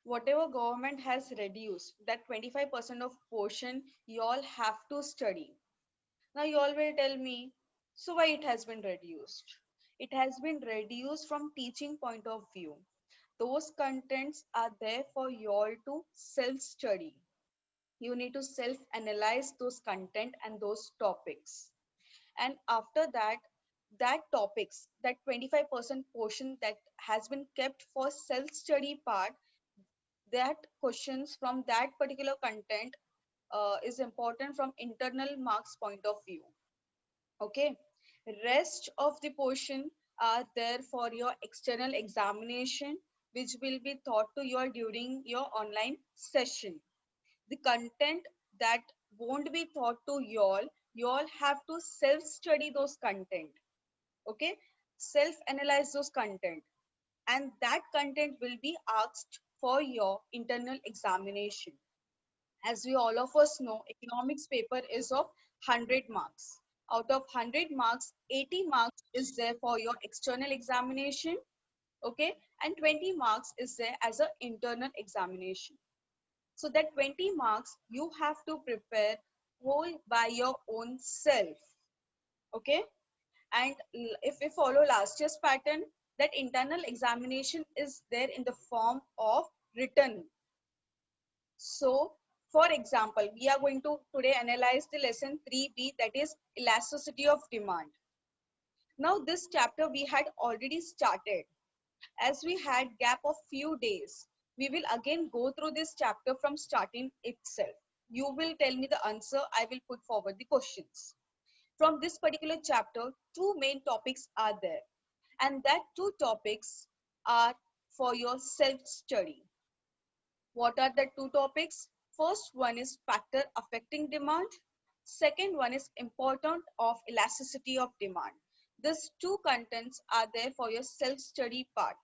whatever government has reduced, that 25% of portion you all have to study. Now you all will tell me, so why it has been reduced? It has been reduced from teaching point of view. Those contents are there for you all to self study. You need to self analyze those content and those topics, and after that, that topics, that 25% portion that has been kept for self study part, that questions from that particular content is important from internal marks point of view. Okay, rest of the portion are there for your external examination, which will be taught to you during your online session. The content that won't be taught to you all have to self study those content. Okay, self analyze those content, and that content will be asked for your internal examination. As we all of us know, economics paper is of 100 marks. Out of 100 marks, 80 marks is there for your external examination, okay, and 20 marks is there as an internal examination. So that 20 marks you have to prepare whole by your own self, okay. And if we follow last year's pattern, that internal examination is there in the form of written. So for example, we are going to today analyze the lesson 3b, that is elasticity of demand. Now this chapter we had already started. As we had gap of few days, we will again go through this chapter from starting itself. You will tell me the answer, I will put forward the questions. From this particular chapter, two main topics are there, and that two topics are for your self-study. What are the two topics? First one is factor affecting demand. Second one is important of elasticity of demand. These two contents are there for your self-study part.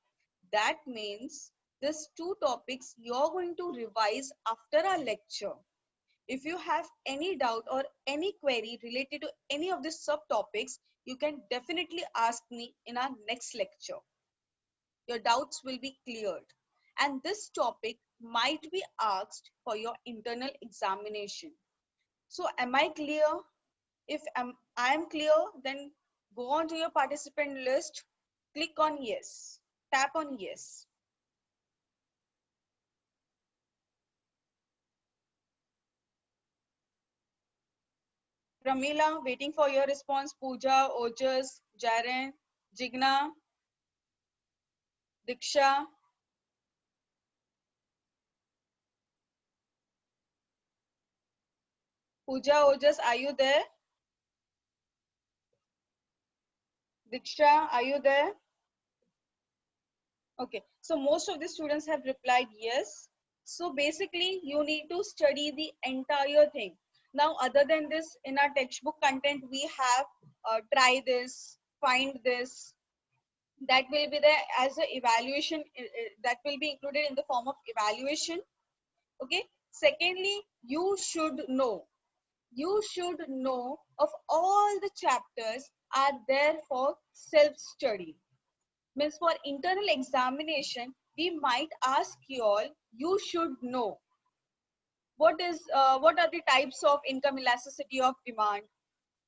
That means these two topics you're going to revise after our lecture. If you have any doubt or any query related to any of the subtopics, you can definitely ask me in our next lecture. Your doubts will be cleared. And this topic might be asked for your internal examination. So am I clear? If I am clear, then go on to your participant list, click on yes, tap on yes. Pramila, waiting for your response. Pooja, Ojas, Jaren, Jigna, Diksha. Pooja, Ojas, are you there? Diksha, are you there? Okay, so most of the students have replied yes. So basically, you need to study the entire thing. Now, other than this, in our textbook content, we have try this, find this. That will be there as a evaluation. That will be included in the form of evaluation. Okay. Secondly, you should know of all the chapters are there for self study. Means for internal examination, we might ask you all, you should know what are the types of income elasticity of demand.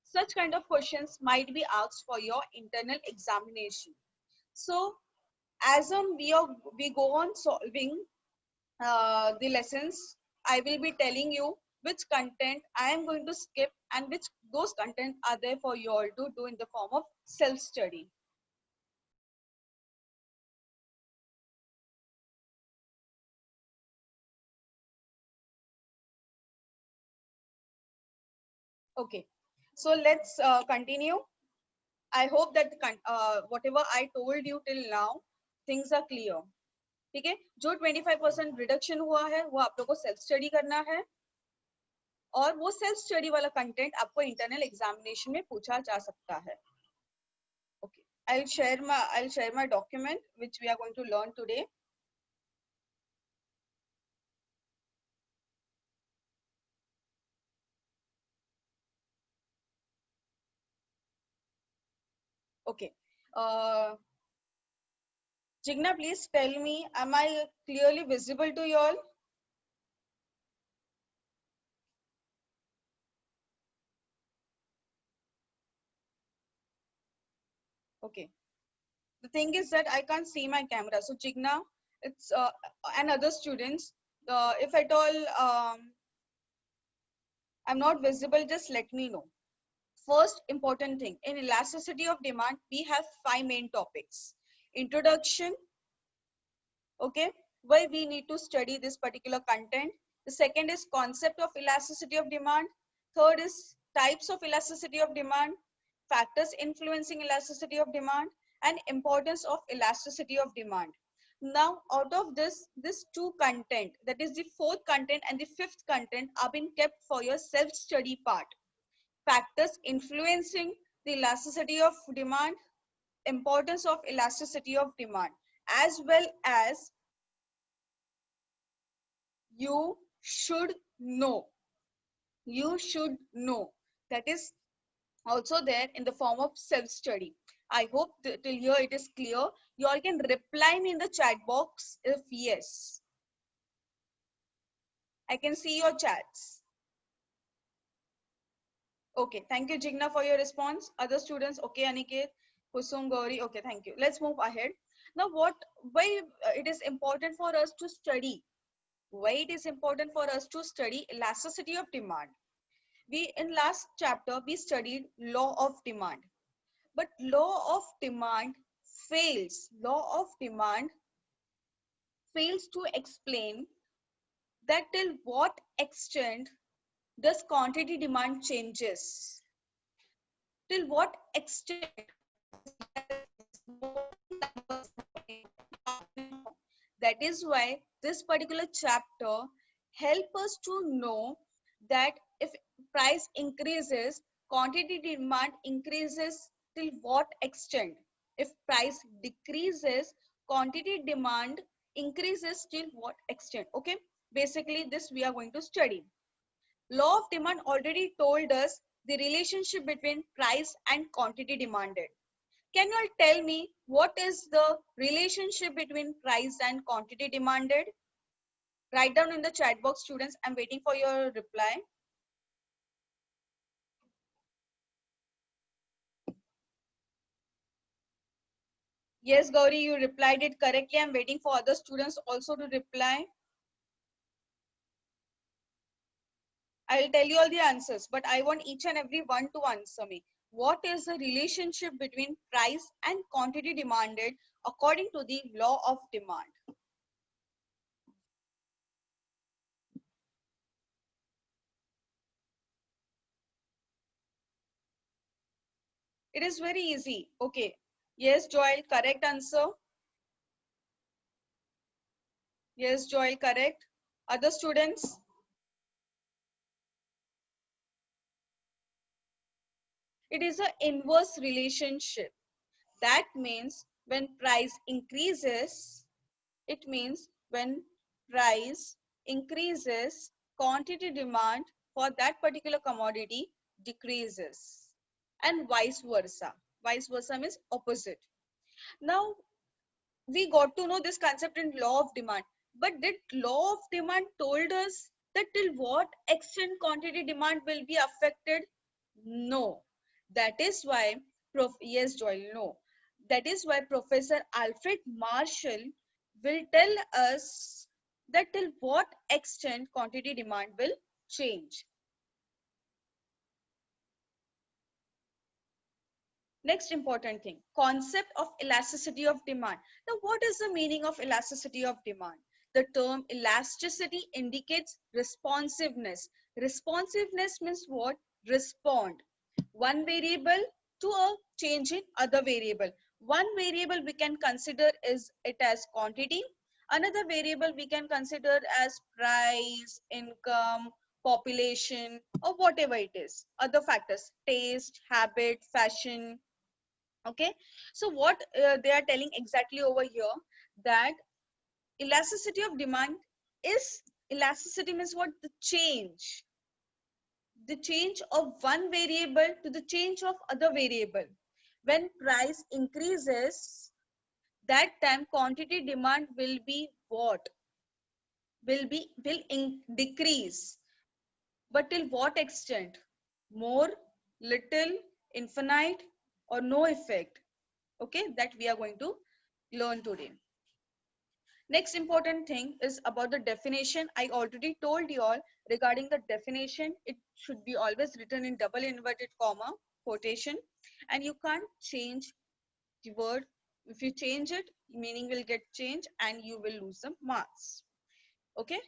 Such kind of questions might be asked for your internal examination. So as we go on solving the lessons, I will be telling you which content I am going to skip and which those content are there for you all to do in the form of self study. Okay, so let's continue. I hope that whatever I told you till now, things are clear. ठीक है, जो 25% reduction हुआ है वो आप लोग को self study करना है, और वो सेल्फ स्टडी वाला कंटेंट आपको इंटरनल एग्जामिनेशन में पूछा जा सकता है. Okay, I'll share my document which we are going to learn today. Okay. Jigna, please tell me, am I clearly visible to you all? Okay. The thing is that I can't see my camera. So Jigna, it's and other students, if at all I'm not visible, just let me know. First important thing, in elasticity of demand, we have 5 main topics. Introduction, okay, why we need to study this particular content. The second is concept of elasticity of demand. Third is types of elasticity of demand, factors influencing elasticity of demand, and importance of elasticity of demand. Now, out of this two content, that is the fourth content and the fifth content, are being kept for your self-study part. Factors influencing the elasticity of demand, importance of elasticity of demand, as well as you should know. You should know. That is also there in the form of self-study. I hope till here it is clear. You all can reply me in the chat box if yes. I can see your chats. Okay, thank you, Jigna, for your response. Other students, okay, Aniket, Kusum, Gauri, okay, thank you. Let's move ahead. Now, why it is important for us to study? Why it is important for us to study elasticity of demand? We in last chapter we studied law of demand, but law of demand law of demand fails to explain that till what extent does quantity demand changes, till what extent that is why this particular chapter help us to know that if price increases, quantity demand increases till what extent. If price decreases, quantity demand increases till what extent. Okay, basically this we are going to study. Law of demand already told us the relationship between price and quantity demanded. Can you all tell me what is the relationship between price and quantity demanded? Write down in the chat box, students. I'm waiting for your reply. Yes, Gauri, you replied it correctly. I'm waiting for other students also to reply. I'll tell you all the answers, but I want each and every one to answer me. What is the relationship between price and quantity demanded according to the law of demand? It is very easy. Okay. Yes, Joel, correct answer. Yes, Joel, correct. Other students? It is an inverse relationship. That means when price increases, it means when price increases, quantity demand for that particular commodity decreases, and vice versa. Vice versa means opposite. Now, we got to know this concept in law of demand, but did law of demand told us that till what extent quantity demand will be affected? No. That is why yes, Joel, no. That is why Professor Alfred Marshall will tell us that till what extent quantity demand will change. Next important thing, concept of elasticity of demand. Now, what is the meaning of elasticity of demand? The term elasticity indicates responsiveness. Responsiveness means what? Respond. One variable to a change in other variable. One variable we can consider is it as quantity. Another variable we can consider as price, income, population, or whatever it is. Other factors, taste, habit, fashion. Okay, so what they are telling exactly over here, that elasticity of demand is, elasticity means what? The change of one variable to the change of other variable. When price increases, that time quantity demand will be what? Decrease. But till what extent? More, little, infinite, or no effect? Okay, that we are going to learn today. Next important thing is about the definition. I already told you all regarding the definition. It should be always written in double inverted comma quotation, and you can't change the word. If you change it, meaning will get changed and you will lose the marks. Okay.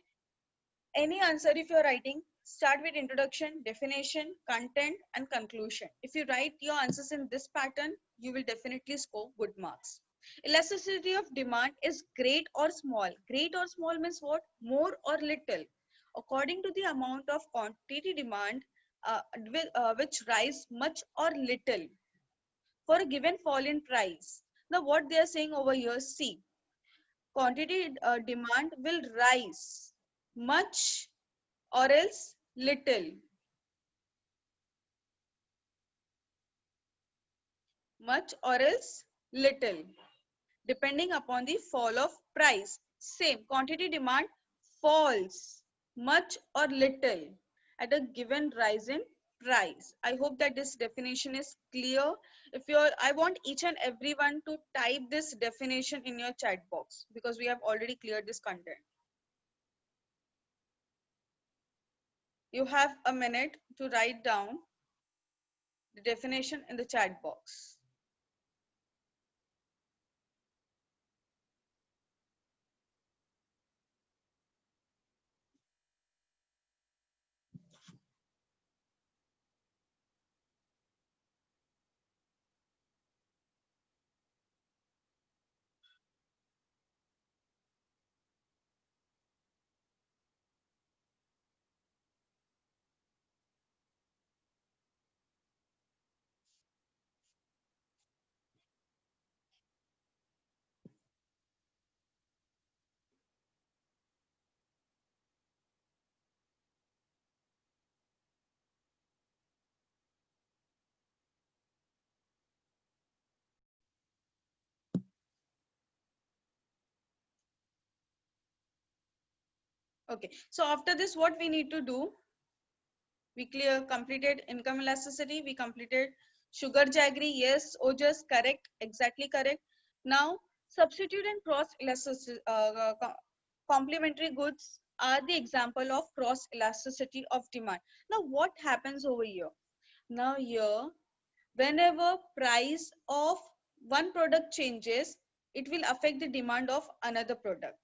Any answer if you're writing, start with introduction, definition, content, and conclusion. If you write your answers in this pattern, you will definitely score good marks. Elasticity of demand is great or small. Great or small means what? More or little. According to the amount of quantity demand, which rise much or little for a given fall in price. Now what they are saying over here, see, quantity demand will rise much or else little, much or else little, depending upon the fall of price. Same quantity demand falls much or little at a given rise in price. I hope that this definition is clear. If you're, I want each and everyone to type this definition in your chat box because we have already cleared this content. You have a minute to write down the definition in the chat box. Okay, so after this, what we need to do? We completed income elasticity. We completed sugar jaggery. Yes, Ojas, correct, exactly correct. Now, substitute and cross elasticity, complementary goods are the example of cross elasticity of demand. Now, what happens over here? Now, here, whenever price of one product changes, it will affect the demand of another product.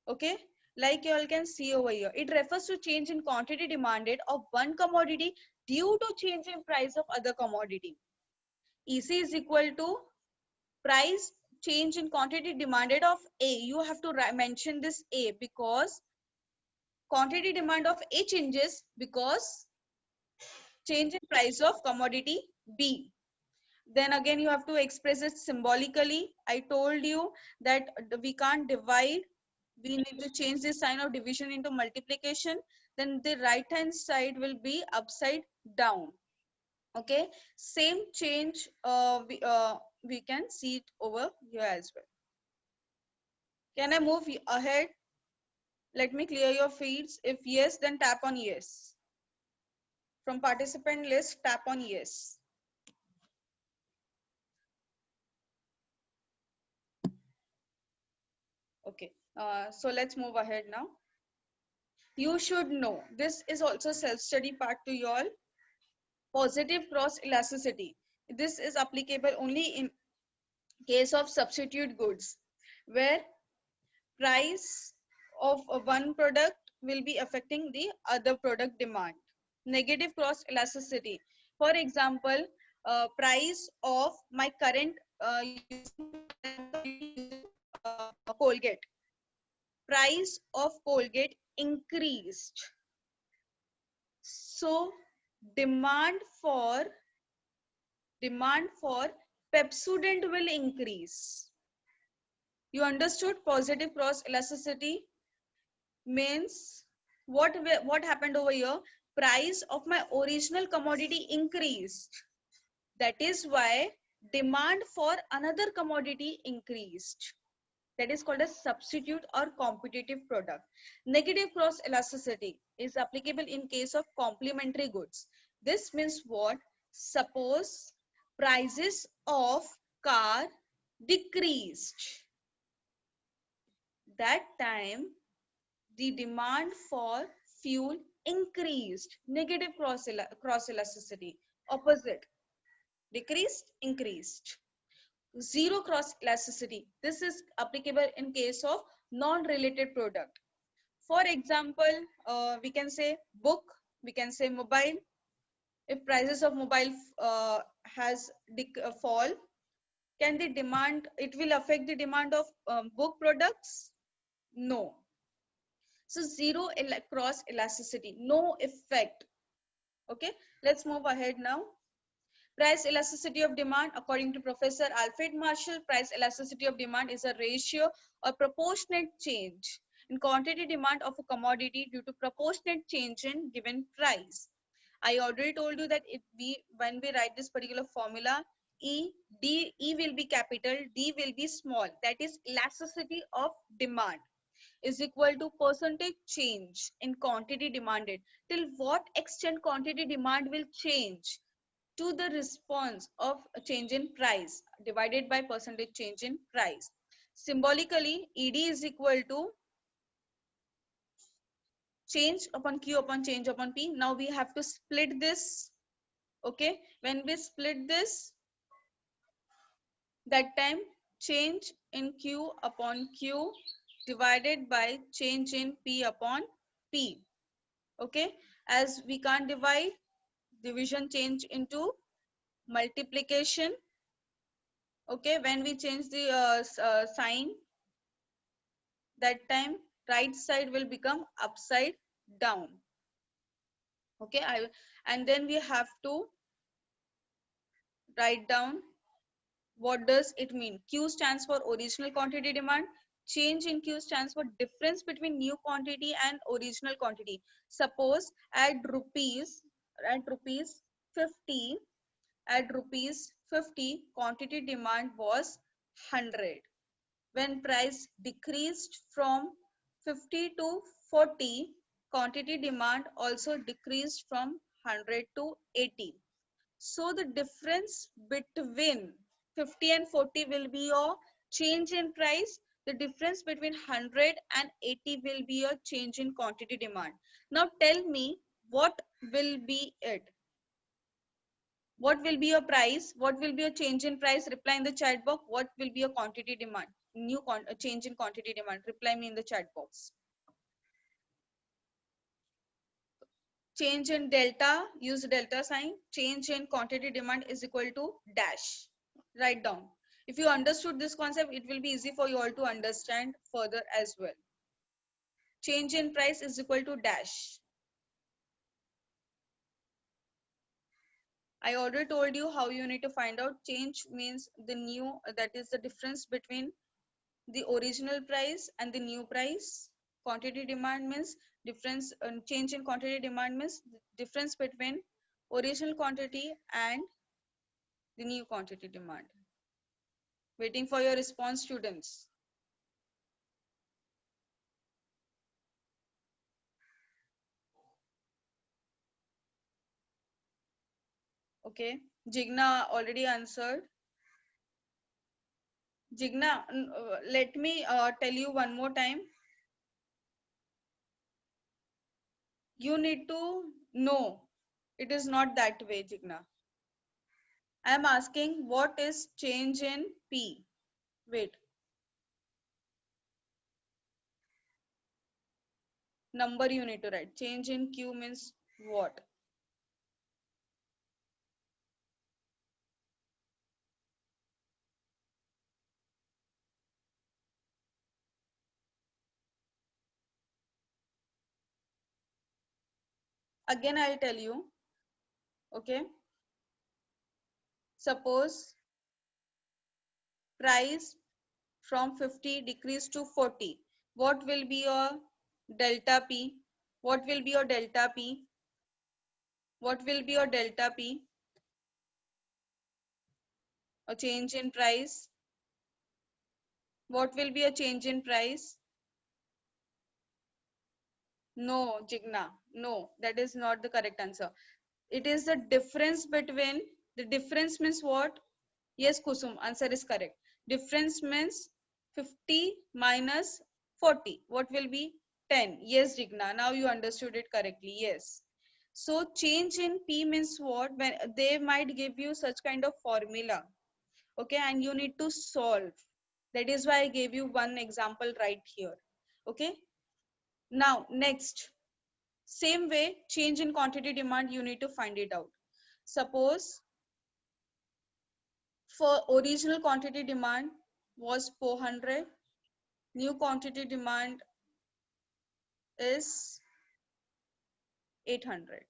Okay, like you all can see over here, it refers to change in quantity demanded of one commodity due to change in price of other commodity. EC is equal to price change in quantity demanded of A. You have to mention this A because quantity demand of A changes because change in price of commodity B. Then again you have to express it symbolically. I told you that we can't divide, we need to change the sign of division into multiplication. Then the right hand side will be upside down. Okay, same change we can see it over here as well. Can I move ahead? Let me clear your feeds. If yes, then tap on yes. From participant list, tap on yes. Okay, so let's move ahead now. You should know this is also self-study part to you all. Positive cross elasticity. This is applicable only in case of substitute goods where price of one product will be affecting the other product demand. Negative cross elasticity. For example, price of my current Colgate. Price of Colgate increased. So demand for Pepsodent will increase. You understood? Positive cross elasticity means what happened over here? Price of my original commodity increased. That is why demand for another commodity increased. That is called a substitute or competitive product. Negative cross elasticity is applicable in case of complementary goods. This means what? Suppose prices of car decreased. That time the demand for fuel increased. Negative cross elasticity. Opposite. Decreased, increased. Zero cross elasticity. This is applicable in case of non-related product. For example, we can say book, we can say mobile. If prices of mobile has fall, can the demand, it will affect the demand of book products? No. So zero cross elasticity, no effect. Okay, let's move ahead now. Price elasticity of demand. According to Professor Alfred Marshall, price elasticity of demand is a ratio or proportionate change in quantity demand of a commodity due to proportionate change in given price. I already told you that when we write this particular formula, E will be capital, D will be small. That is elasticity of demand is equal to percentage change in quantity demanded. Till what extent quantity demand will change to the response of a change in price divided by percentage change in price. Symbolically, ED is equal to change upon Q upon change upon P. Now we have to split this. Okay, when we split this, that time change in Q upon Q divided by change in P upon P. Okay, as we can't divide, division change into multiplication. Okay, when we change the sign, that time right side will become upside down. Okay, and then we have to write down what does it mean. Q stands for original quantity demand. Change in Q stands for difference between new quantity and original quantity. Suppose at rupees 50, at rupees 50 quantity demand was 100. When price decreased from 50 to 40, quantity demand also decreased from 100 to 80. So the difference between 50 and 40 will be your change in price. The difference between 100 and 80 will be your change in quantity demand. Now tell me what will be it. What will be your price? What will be your change in price? Reply in the chat box. What will be your quantity demand? Change in quantity demand. Reply me in the chat box. Change in delta, use delta sign. Change in quantity demand is equal to dash. Write down. If you understood this concept, it will be easy for you all to understand further as well. Change in price is equal to dash. I already told you how you need to find out. Change means the new, that is the difference between the original price and the new price. Quantity demand means difference, change in quantity demand means difference between original quantity and the new quantity demand. Waiting for your response, students. Okay, Jigna already answered. Jigna, let me tell you one more time. You need to know. It is not that way, Jigna. I am asking what is change in P? Wait. Number you need to write. Change in Q means what? Again, I'll tell you. Okay. Suppose price from 50 decrease to 40. What will be your delta P? What will be your delta P? What will be your delta P? A change in price. What will be a change in price? No, Jigna. No, that is not the correct answer. It is the difference between, the difference means what? Yes, Kusum, answer is correct. Difference means 50 minus 40. What will be? 10. Yes, Jigna. Now you understood it correctly. Yes. So change in P means what? When they might give you such kind of formula. Okay, and you need to solve. That is why I gave you one example right here. Okay. Now, next. Same way, change in quantity demand, you need to find it out. Suppose for original quantity demand was 400, new quantity demand is 800.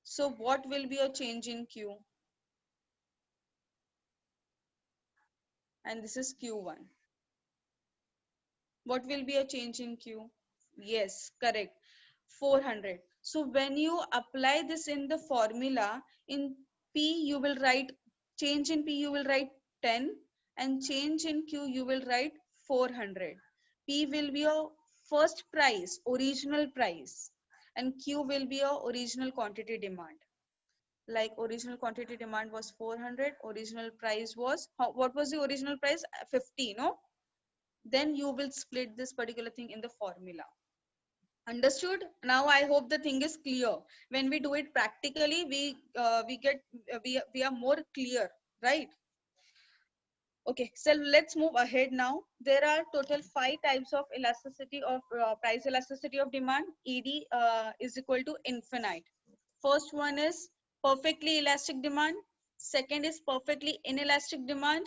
So what will be a change in Q? And this is Q1. What will be a change in Q? Yes, correct. 400. So when you apply this in the formula, in P you will write, change in P you will write 10, and change in Q you will write 400. P will be a first price, original price, and Q will be a original quantity demand. Like original quantity demand was 400, original price was, what was the original price? 50, no? Then you will split this particular thing in the formula. Understood? Now I hope the thing is clear. When we do it practically, we are more clear, right? Okay, so let's move ahead now. There are total 5 types of elasticity of price elasticity of demand. ED is equal to infinite. First one is perfectly elastic demand. Second is perfectly inelastic demand.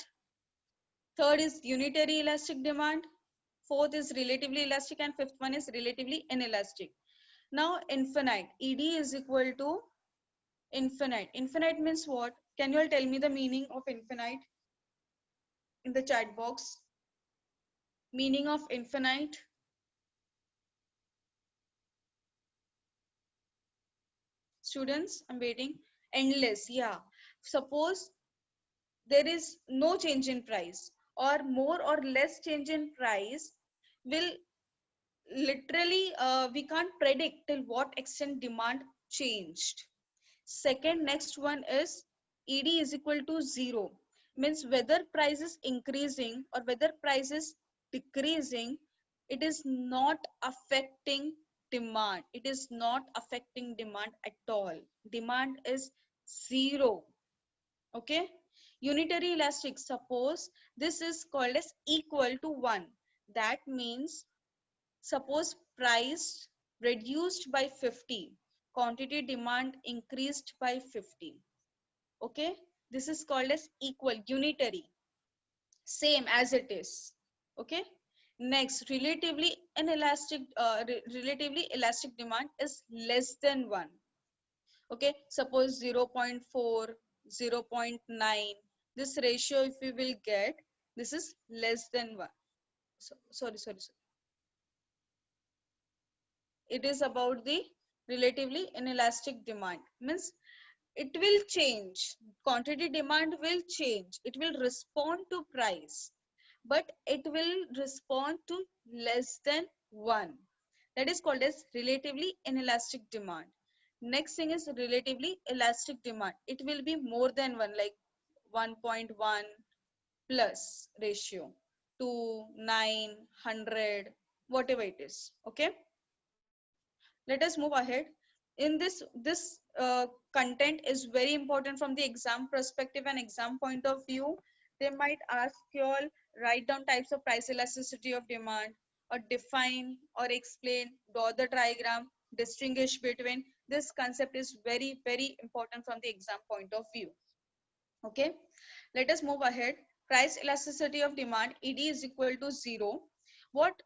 Third is unitary elastic demand. Fourth is relatively elastic, and fifth one is relatively inelastic. Now infinite, ED is equal to infinite. Infinite means what? Can you all tell me the meaning of infinite in the chat box? Meaning of infinite? Students, I'm waiting. Endless, yeah. Suppose there is no change in price, or more or less change in price will literally, we can't predict till what extent demand changed. Second, next one is ED is equal to 0. Means whether price is increasing or whether price is decreasing, it is not affecting demand. It is not affecting demand at all. Demand is 0. Okay. Unitary elastic, suppose this is called as equal to 1. That means suppose price reduced by 50, quantity demand increased by 50. Okay, this is called as equal, unitary, same as it is. Okay, next, relatively elastic demand is less than 1. Okay, suppose 0.4, 0.9, this ratio if we will get, this is less than 1. Sorry. It is about the relatively inelastic demand. Means it will change, quantity demand will change, it will respond to price, but it will respond to less than 1. That is called as relatively inelastic demand. Next thing is relatively elastic demand. It will be more than 1, like 1.1 plus ratio to 900, whatever it is. Okay, let us move ahead. In this content is very important from the exam perspective and exam point of view. They might ask you all, write down types of price elasticity of demand, or define or explain, draw the diagram, distinguish between. This concept is very important from the exam point of view. Okay, let us move ahead. Price elasticity of demand, ED is equal to 0. What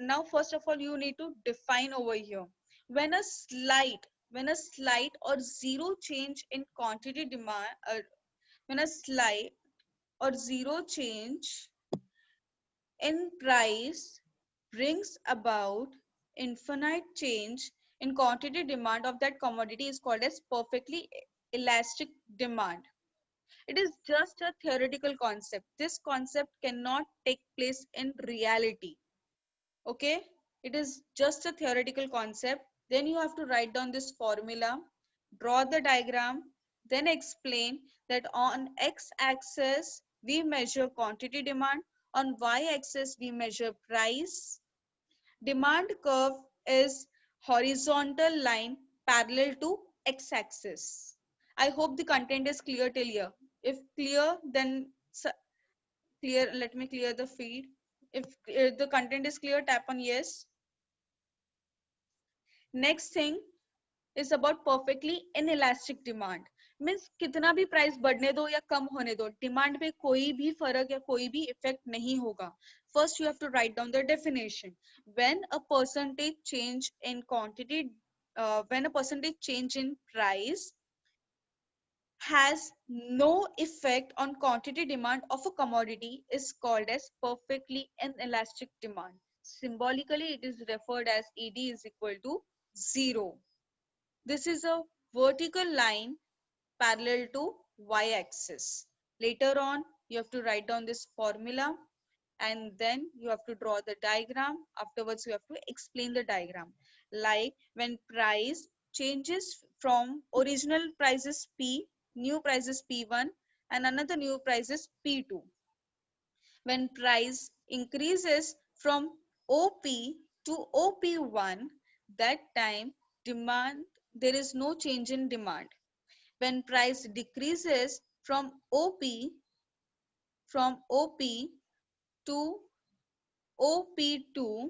now, first of all, you need to define over here. When a slight or zero change in quantity demand, when a slight or zero change in price brings about infinite change in quantity demand of that commodity, is called as perfectly elastic demand. It is just a theoretical concept. This concept cannot take place in reality. Okay, it is just a theoretical concept. Then you have to write down this formula, draw the diagram, then explain that on x-axis we measure quantity demand, on y-axis we measure price. Demand curve is horizontal line parallel to x-axis. I hope the content is clear till here. If clear, then clear. Let me clear the feed. If the content is clear, tap on yes. Next thing is about perfectly inelastic demand. Means कितना भी price बढ़ने दो या कम होने दो, demand पे कोई भी फर्क या कोई भी इफेक्ट नहीं होगा. First you have to write down the definition. When a percentage change in quantity, when a percentage change in price has no effect on quantity demand of a commodity is called as perfectly inelastic demand. Symbolically it is referred as ED is equal to 0. This is a vertical line parallel to y-axis. Later on, you have to write down this formula and then you have to draw the diagram. Afterwards, you have to explain the diagram. Like when price changes from original price is P, new price is P1 and another new price is P2. When price increases from OP to OP1, that time demand, there is no change in demand. When price decreases from OP to OP2,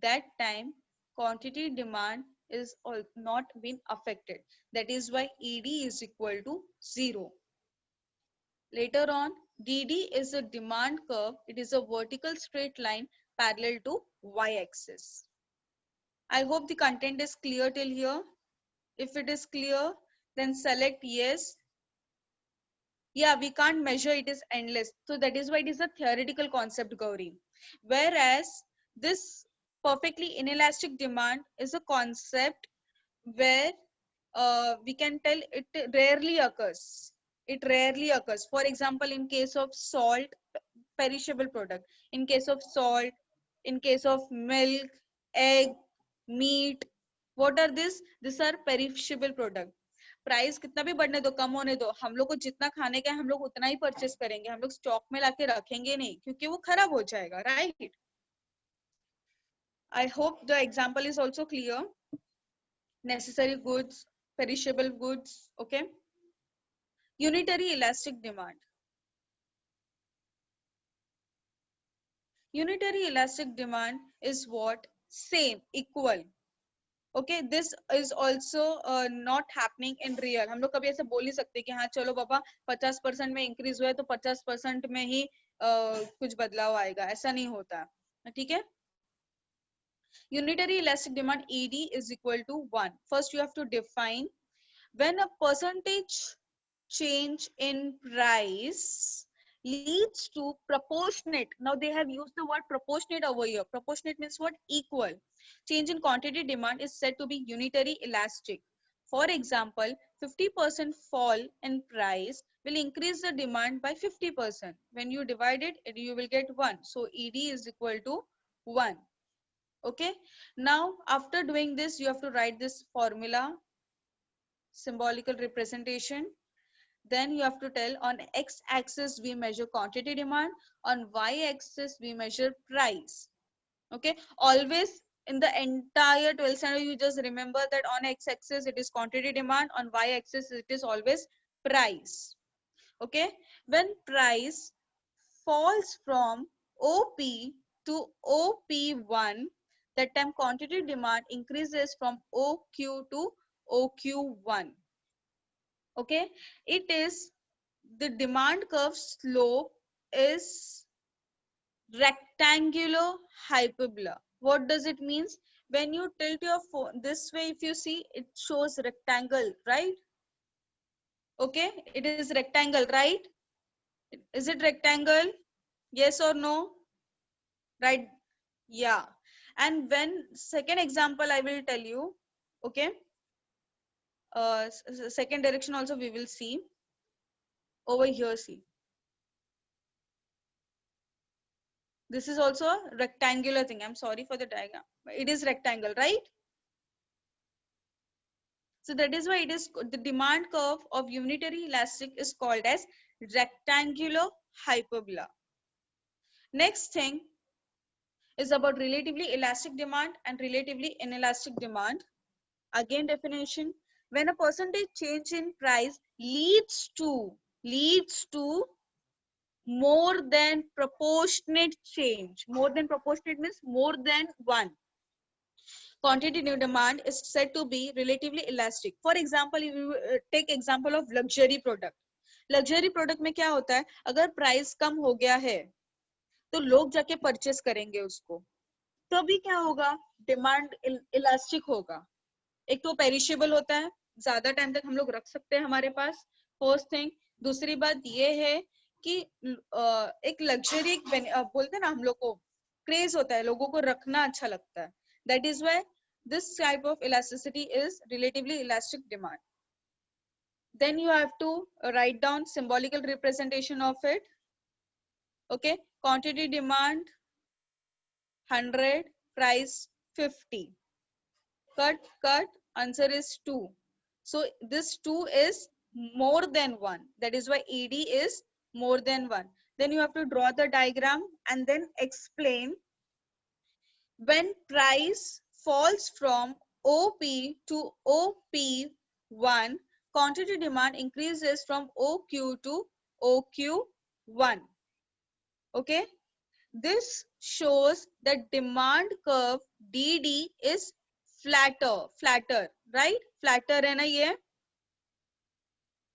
that time quantity demand is not been affected. That is why ED is equal to 0. Later on, DD is a demand curve. It is a vertical straight line parallel to y-axis. I hope the content is clear till here. If it is clear, then select yes. Yeah, we can't measure, it is endless. So that is why it is a theoretical concept, Gauri. Whereas this perfectly inelastic demand is a concept where we can tell it rarely occurs. It rarely occurs. For example, in case of salt, perishable product. In case of salt, in case of milk, egg, meat, what are this? These are perishable product. Price कितना भी बढ़ने दो, कम होने दो, हम लोग को जितना खाने का है हम लोग उतना ही परचेस करेंगे. हम लोग स्टॉक में लाके रखेंगे नहीं क्योंकि वो खराब हो जाएगा. Right. I hope the example is also clear. Necessary goods, perishable goods. Okay. Unitary elastic demand. Unitary elastic demand is what? Same, equal. Okay, this is also not happening in real. हम लोग कभी ऐसे बोल नहीं सकते कि हाँ चलो पापा 50% में इंक्रीज हुआ है तो 50% में ही कुछ बदलाव आएगा. ऐसा नहीं होता. ठीक है. Unitary elastic demand ED is equal to 1. First you have to define when a percentage change in price leads to proportionate. Now they have used the word proportionate over here. Proportionate means what? Equal. Change in quantity demand is said to be unitary elastic. For example, 50% fall in price will increase the demand by 50%. When you divide it, you will get 1. So ED is equal to 1. Okay. Now after doing this, you have to write this formula, symbolical representation. Then you have to tell on x-axis we measure quantity demand, on y-axis we measure price. Okay, always in the entire 12th standard you just remember that on x-axis it is quantity demand, on y-axis it is always price. Okay, when price falls from OP to OP1, that time quantity demand increases from OQ to OQ1. Okay, it is the demand curve slope is rectangular hyperbola. What does it means? When you tilt your phone this way, if you see, it shows rectangle, right? Okay, it is rectangle, right? Is it rectangle? Yes or no? Right. Yeah. And when second example I will tell you. Okay, second direction also we will see. Over here, see. This is also a rectangular thing. I'm sorry for the diagram. It is rectangle, right? So that is why it is the demand curve of unitary elastic is called as rectangular hyperbola. Next thing is about relatively elastic demand and relatively inelastic demand. Again, definition: when a percentage change in price leads to more than proportionate change. More than proportionate means more than one. Quantity demand is said to be relatively elastic. For example, if you take example of luxury product. Luxury product में क्या होता है, अगर price कम हो गया है तो लोग जाके परचेस करेंगे उसको, तो अभी क्या होगा, डिमांड इलास्टिक होगा. एक तो पेरिशेबल होता है, ज्यादा टाइम तक हम लोग रख सकते हैं हमारे पास, फर्स्ट थिंग. दूसरी बात ये है कि एक लग्जरी बोलते हैं ना हम लोग को, क्रेज होता है, लोगों को रखना अच्छा लगता है. That is why this type of elasticity is relatively elastic demand. Then you have to write down symbolical representation of it. Okay, quantity demand 100, price 50. Cut, answer is 2. So this 2 is more than 1. That is why ED is more than 1. Then you have to draw the diagram and then explain when price falls from OP to OP1, quantity demand increases from OQ to OQ1. Okay, this shows that demand curve DD is flatter, right? Flatter है ना ये?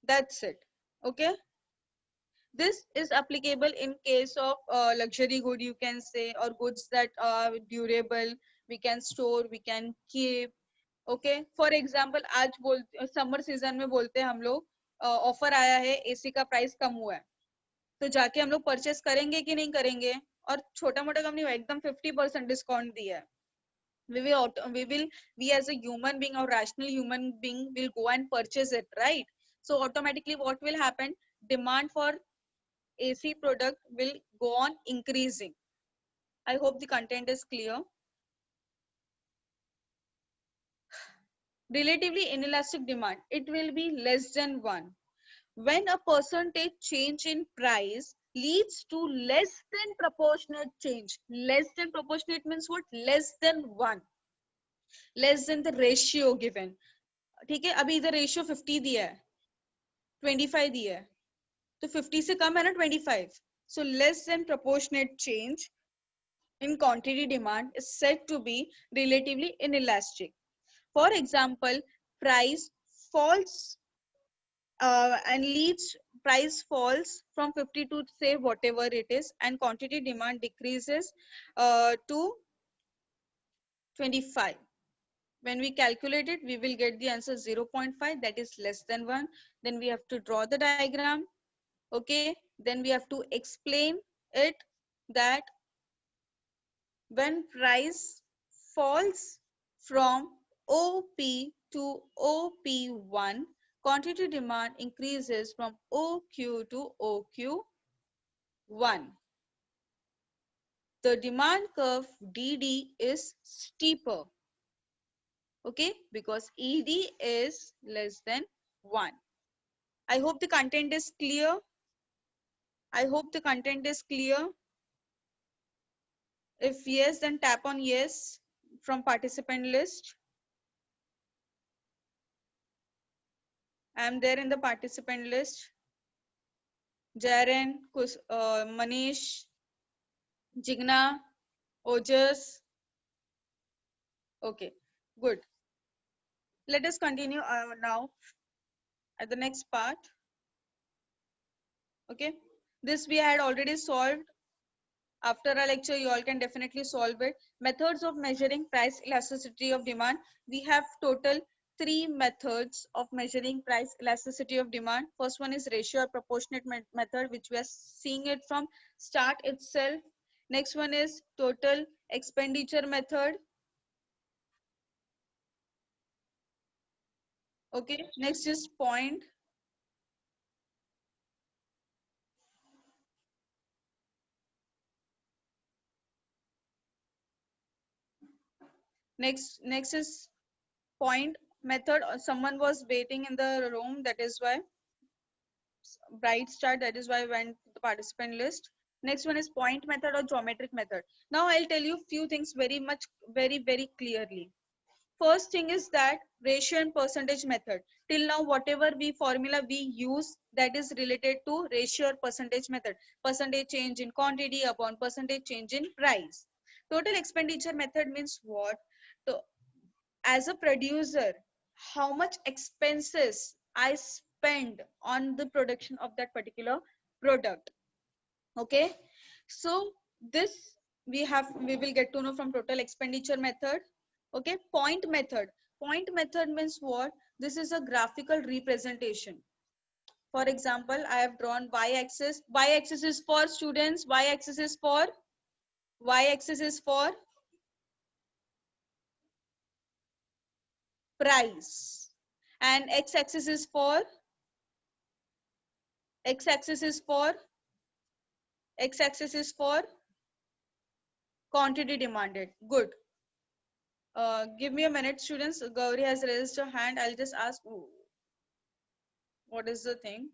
That's it. Okay. This is applicable in case of luxury good, you can say, or goods that are durable, we can store, we can keep. Okay, for example आज summer season में बोलते हैं हम लोग offer आया है, AC का price कम हुआ है, तो जाके हम लोग परचेस करेंगे कि नहीं करेंगे. और छोटा मोटा कंपनी एकदम 50% डिस्काउंट दिया है, we as a human being or rational human being will go and purchase it, right? So automatically what will happen, demand for AC product will go on increasing. I hope the content is clear. Relatively inelastic demand, it will be less than 1. When a percentage change in price leads to less than proportionate change. Less than proportionate means what? Less than 1. Less than the ratio given. ठीक है, अभी इधर ratio 50 दिया है, 25 दिया है, तो 50 से कम है ना 25. So less than proportionate change in quantity demand is said to be relatively inelastic. For example, price falls and leads price falls from 50 to say whatever it is, and quantity demand decreases to 25. When we calculate it, we will get the answer 0.5, that is less than 1. Then we have to draw the diagram. Okay, then we have to explain it that when price falls from OP to OP1, quantity demand increases from OQ to OQ1. The demand curve DD is steeper, okay, because ED is less than 1. I hope the content is clear. I hope the content is clear. If yes, then tap on yes from participant list. I am there in the participant list. Jaren, Manish, Jigna, Ojas. Okay, good. Let us continue now at the next part. Okay, this we had already solved. After a lecture, you all can definitely solve it. Methods of measuring price elasticity of demand. We have total 3 methods of measuring price elasticity of demand. First one is ratio or proportionate method, which we are seeing it from start itself. Next one is total expenditure method. Okay, next is point. Next is point method. Someone was waiting in the room, that is why bright start, that is why I went to the participant list. Next one is point method or geometric method. Now I'll tell you few things very clearly. First thing is that ratio and percentage method. Till now, whatever we formula we use, that is related to ratio or percentage method. Percentage change in quantity upon percentage change in price. Total expenditure method means what? So, as a producer, how much expenses I spend on the production of that particular product. Okay, so this we will get to know from total expenditure method. Okay, point method means what? This is a graphical representation. For example, I have drawn y-axis. Y-axis is for students, y-axis is for price, and x-axis is for x-axis is for x-axis is for quantity demanded. Good. Give me a minute, students. Gauri has raised her hand. I'll just ask, what is the thing?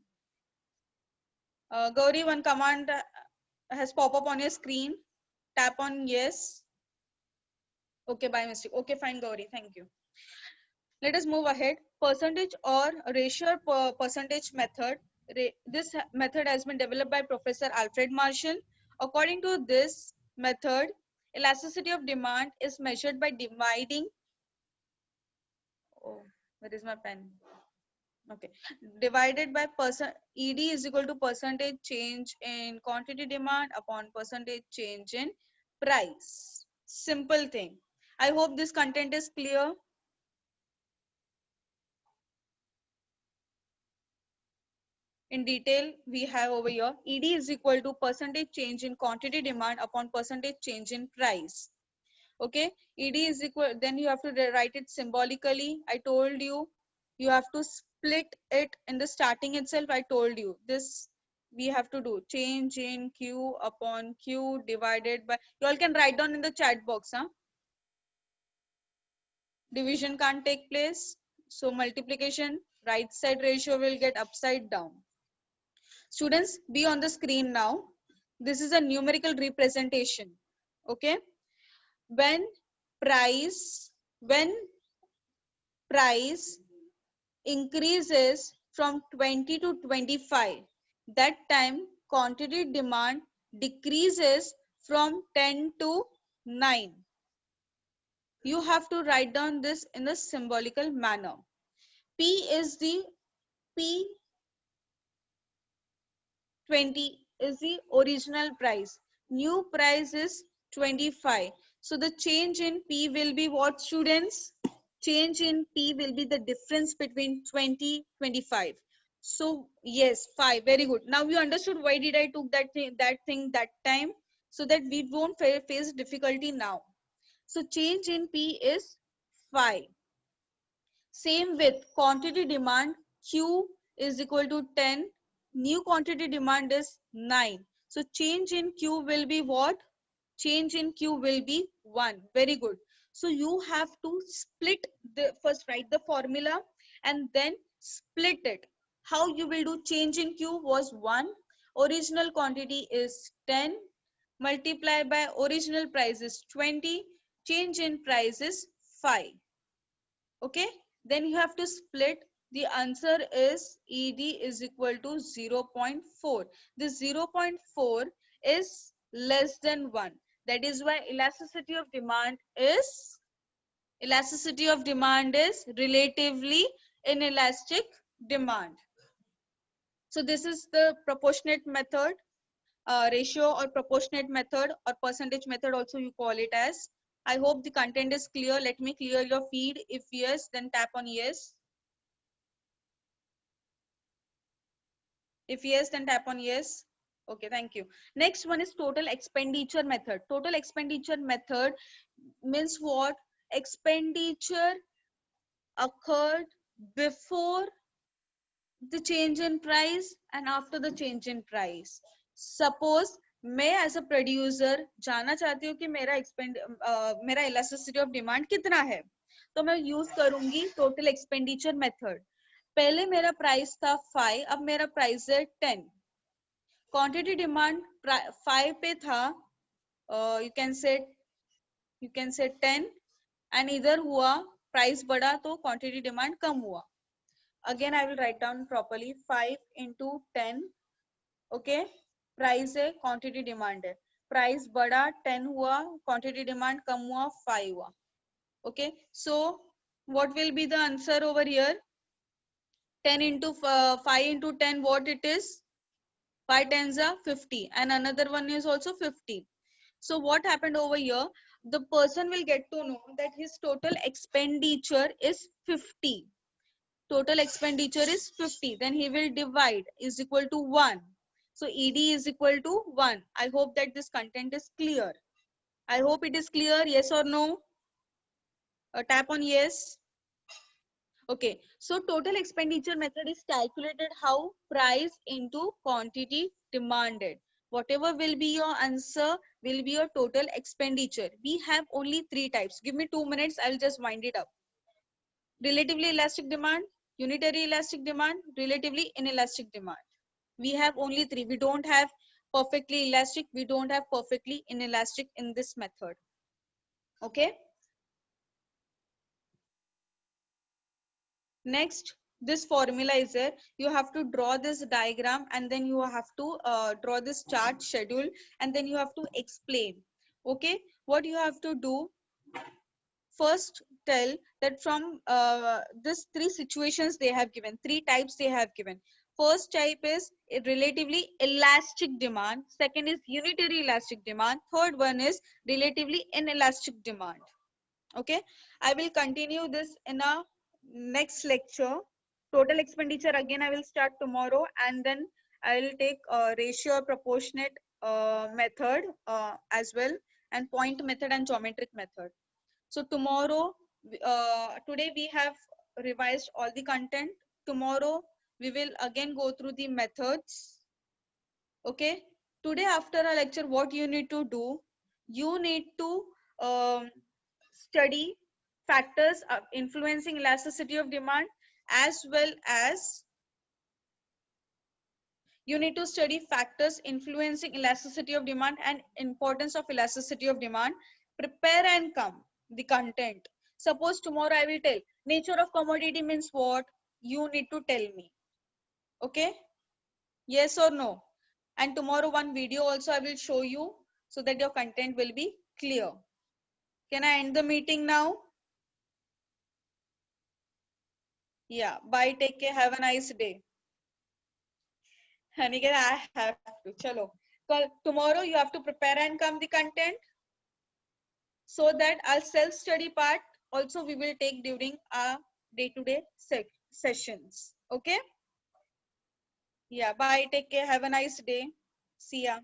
Gauri, one command has pop up on your screen. Tap on yes. Okay, by mistake. Okay, fine, Gauri. Thank you. Let us move ahead. Percentage or ratio per percentage method. This method has been developed by Professor Alfred Marshall. According to this method, elasticity of demand is measured by dividing. Oh, where is my pen? Okay, divided by ED is equal to percentage change in quantity demand upon percentage change in price. Simple thing. I hope this content is clear. In detail, we have over here ED is equal to percentage change in quantity demand upon percentage change in price. Okay, ED is equal, then you have to write it symbolically. I told you, you have to split it in the starting itself. I told you this we have to do change in Q upon Q divided by, you all can write down in the chat box. Division can't take place, so multiplication, right side ratio will get upside down. Students, be on the screen now. This is a numerical representation. Okay, when price when price increases from 20 to 25, that time quantity demand decreases from 10 to 9. You have to write down this in a symbolical manner. P is the P20 is the original price. New price is 25. So the change in P will be what, students? Change in P will be the difference between 20, 25. So yes, 5. Very good. Now you understood why did I took that thing that time, so that we won't face difficulty now. So change in P is 5. Same with quantity demand. Q is equal to 10. New quantity demand is 9. So change in Q will be what? Change in Q will be 1. Very good. So you have to split first write the formula and then split it. How you will do? Change in Q was 1. Original quantity is 10. Multiply by original price is 20. Change in price is 5. Okay, then you have to split. The answer is ED is equal to 0.4. This 0.4 is less than 1. That is why elasticity of demand is relatively inelastic demand. So this is the proportionate method, ratio or proportionate method, or percentage method also you call it as. I hope the content is clear. Let me clear your feed. If yes, then tap on yes. If yes, then tap on yes. Okay, thank you. Next one is total expenditure method. Total expenditure method means what? Expenditure occurred before the change in price and after the change in price. Suppose मैं as a producer जानना चाहती हूँ कि मेरा elasticity of demand कितना है, तो मैं यूज करूंगी टोटल एक्सपेंडिचर मेथड। पहले मेरा प्राइस था 5, अब मेरा प्राइस है 10। क्वांटिटी डिमांड 5 पे था, यू कैन से 10, एंड इधर हुआ प्राइस बढ़ा तो क्वांटिटी डिमांड कम हुआ। Again I will write down properly, 5 into 10, okay, price है, क्वांटिटी डिमांड है, प्राइस बढ़ा 10 हुआ, क्वांटिटी डिमांड कम हुआ 5 हुआ। Okay, so what will be the answer over here? 10 into 5 into 10, what it is? 5 tens are 50, and another one is also 50. So what happened over here? The person will get to know that his total expenditure is 50. Total expenditure is 50. Then he will divide is equal to 1. So ED is equal to 1. I hope that this content is clear. I hope it is clear. Yes or no? Tap on yes. Okay. So total expenditure method is calculated how? Price into quantity demanded. Whatever will be your answer will be your total expenditure. We have only 3 types. Give me 2 minutes. I will just wind it up. Relatively elastic demand, unitary elastic demand, relatively inelastic demand. We have only 3. We don't have perfectly elastic, we don't have perfectly inelastic in this method. Okay. Next, this formula is there. You have to draw this diagram, and then you have to draw this chart schedule, and then you have to explain. Okay, what you have to do, first tell that from this 3 situations they have given, 3 types they have given. First type is a relatively elastic demand, second is unitary elastic demand, third one is relatively inelastic demand. Okay, I will continue this in a next lecture. Total expenditure again I will start tomorrow, and then I will take ratio or proportionate method as well, and point method and geometric method. So tomorrow, today we have revised all the content. Tomorrow we will again go through the methods. Okay. Today after a lecture, what you need to do? You need to um, study factors influencing elasticity of demand, as well as you need to study factors influencing elasticity of demand and importance of elasticity of demand. Prepare and come the content. Suppose tomorrow I will tell nature of commodity means what, you need to tell me. Okay, yes or no? And tomorrow one video also I will show you, so that your content will be clear. Can I end the meeting now? Yeah, bye, take care, have a nice day. Aniket, I have to. Chalo. Tomorrow you have to prepare and come the content, so that our self-study part also we will take during our day-to-day sessions. Okay? Yeah, bye. Take care. Have a nice day. See ya.